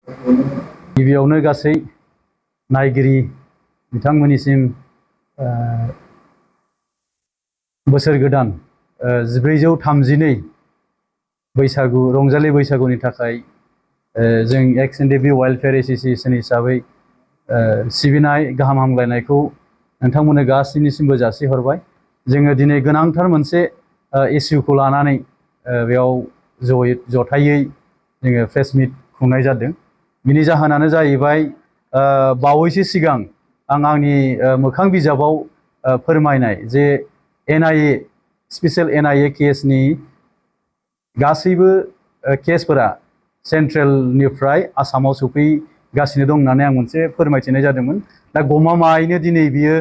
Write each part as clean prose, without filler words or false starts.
गिबियावनो गासै नायगिरि बिथांमोननिसिम बोसोर गोदान 1432 बैसागु रंजालि बैसागुनि थाखाय जों NDFB Welfare Association हिसाबै सिबिनाय गाहाम हामलायनायखौ नोंथांमोननो गासैनिसिमबो जासिहरबाय। जोङो दिनै गोनांथार मोनसे इस्युखौ लानानै बेयाव जथायै जोङो प्रेस मिट खुंनाय जादों। बिनि जाहोनानो जाहैबाय बावैसो सिगां आं आंनि मोखां बिजाबाव फोरमायनाय जे NIA स्पेशल NIA केसनि गासैबो केसफोरा सेन्ट्रेलनिफ्राय आसामाव सफैगासिनो दं होननानै आं मोनसे फोरमायथिनाय जादोंमोन। दा गमामायैनो दिनै बियो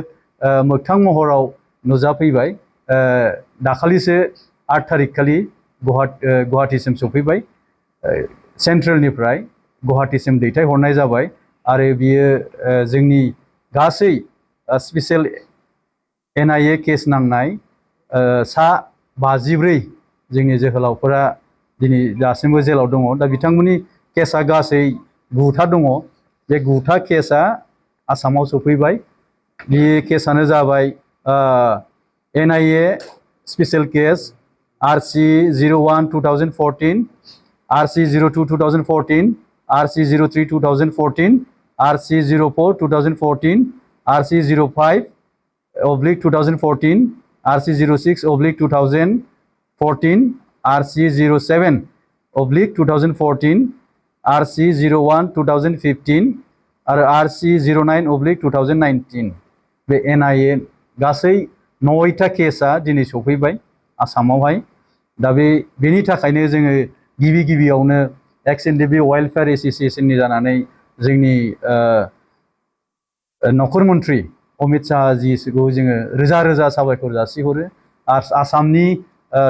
मोगथां महराव नुजाफैबाय। दाखालिसो 8 तारिख खालि गुवाहाटीसिम सफैबाय। सेन्ट्रेलनिफ्राय गुवाहाटीसिम दैथायहरनाय जाबाय आरो बियो जोंनि गासै स्पेशल NIA केस नांनाय सा 54 जोंनि जोहोलावफोरा दिनै दासिमबो जेलाव दङ। दा बिथांमोननि केसा गासै 9था दङ। बे 9था केसा आसामाव सफैबाय। बे केसानो जाबाय NIA special case RC 01 2014, RC 02 2014, RC 03 2014, RC 04 2014, RC 05 oblique 2014, RC 06 oblique 2014, RC 07 oblique 2014, RC 01 2015 आरो RC 09 oblique 2019 बे NIA गासै 9था केसा दिनै सफैबाय आसामावहाय। दा बेनि थाखायनो जोङो गिबियावनो NDFB Welfare Associationनि जानानै जोंनि नख'र मन्त्रि अमित शाह जीखौ जोङो रोजा साबायखर जासिहरो। आसामनि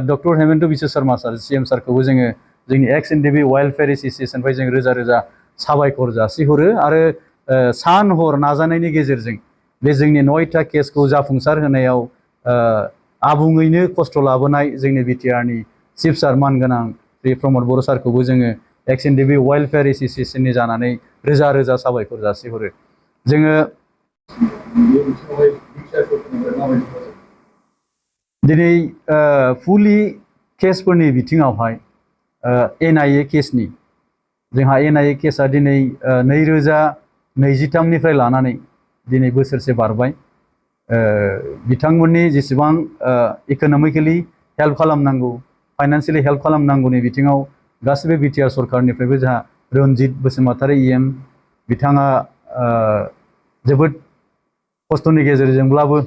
डक्टर हेमन्त बिश्व शर्मा सार CM सारखौबो जोङो जोंनि NDFB Welfare Associationनिफ्राय जों रोजा साबायखर जासिहरो आरो सान हर नाजानायनि गेजेरजों बे जोंनि 9था केसखौ जाफुंसार होनायाव आबुङैनो खस्थ' लाबोनाय जोंनि BTRनि चिफ सार मानगोनां श्री प्रमद बर' सारखौबो जोङो NDFB Welfare Associationनि जानानै रोजा साबायखर जासिहरो। जोङो दिनै फुलि केसफोरनि बिथिङावहाय NIA केसनि जोंहा NIA केसा दिनै 2023 निफ्राय लानानै दिनै बोसोरसे बारबाय। बिथांमोननि जेसेबां इक'नमिकेलि हेल्प खालामनांगौ, फाइनान्सियेलि हेल्प खालामनांगौनि बिथिङाव गासिबो BTR सरकारनिफ्रायबो जोंहा रन्जित बसुमतारी EM बिथाङा जोबोद खस्थ'नि गेजेरजोंब्लाबो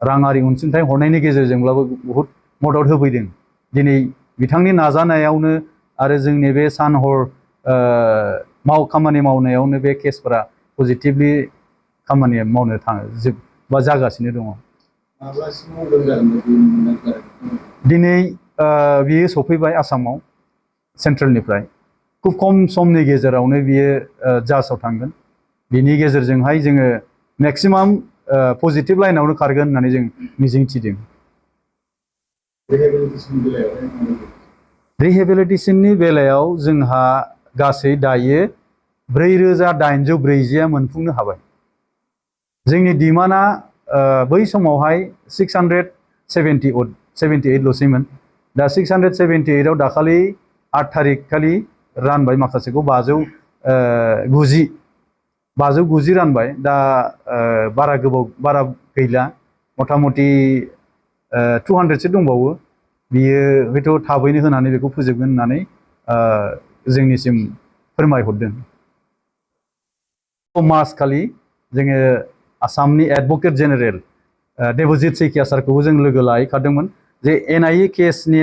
राङारि अनसुंथाइ हरनायनि गेजेरजोंब्लाबो बहुद मदद होफैदों। दिनै बिथांनि नाजानायावनो आरो जोंनि बे सान हर खामानि मावनायावनो बे केसफोरा पजिटिभलि खामानि मावनो जागासिनो दङ। दिनै बियो सफैबाय आसामाव सेन्ट्रेलनिफ्राय। खुब खम समनि गेजेरावनो बियो जाजआव थांगोन। बिनि गेजेरजोंहाय जोङो मेक्सिमाम पजिटिभ लाइनावनो खारगोन होननानै जों मिजिंथिदों। रिहेबिलिटेसननि बेलायाव जोंहा गासै दायो 4840 मोनफुंनो हाबाय। जोंनि डिमान्डआ बै समावहाय 678 ल'सैमोन। दा 678 आव दाखालि 8 तारिख खालि रानबाय, माखासेखौ 590 रानबाय। दा बारा गैला, मथा मथि 200सो दंबावो। बियो हयथ' थाबैनो होनानै बेखौ फोजोबगोन होननानै जोंनिसिम फोरमायहरदों। मार्च खालि जोङो आसामनि एडभकेट जेनेरेल देबजित सैकिया सारखौबो जों लोगो लाहैखादोंमोन जे NIA केसनि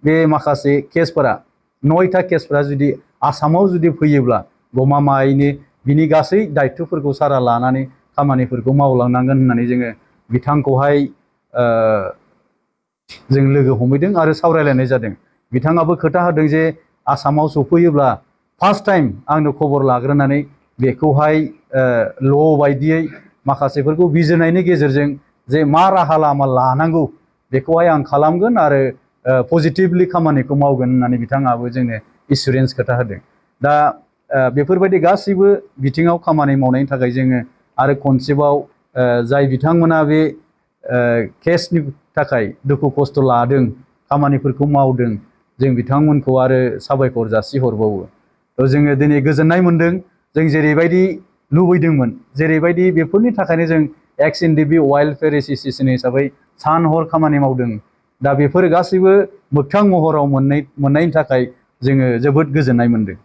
बे माखासे केसफोरा 9था केसफोरा जुदि आसामाव जुदि फैयोब्ला गमामायैनो बिनि गासै दायित्वफोरखौ सारा लानानै खामानिफोरखौ मावलांनांगोन होननानै जोङो बिथांखौहाय जों लोगो हमहैदों आरो सावरायलायनाय जादों। बिथाङाबो खोथा होदों जे आसामाव सफैयोब्ला फार्स्ट टाइम आंनो खबर लाग्रोनानै बेखौहाय ल' बायदियै माखासेफोरखौ बिजिरनायनि गेजेरजों जे मा राहा लामा लानांगौ बेखौहाय आं खालामगोन आरो पजिटिभलि खामानिखौ मावगोन होननानै बिथाङाबो जोंनो एसुरेन्स खोथा होदों। दा बेफोरबायदि गासैबो बिथिङाव खामानि मावनायनि थाखाय जोङो आरो खनसेबाव जाय बिथांमोना बे केसनि थाखाय दुखु खस्थ' लादों खामानिफोरखौ मावदों जों बिथांमोनखौ आरो साबायखर जासिहरबावो। थ' जोङो दिनै गोजोननाय मोनदों जों जेरैबायदि लुबैदोंमोन जेरैबायदि बेफोरनि थाखायनो जों एक्स एनडिएफबि वेलफेयार एसोसिएशन हिसाबै सान हर खामानि मावदों। दा बेफोर गासैबो मोगथां महराव मोननायनि थाखाय जोङो जोबोद गोजोननाय मोनदों।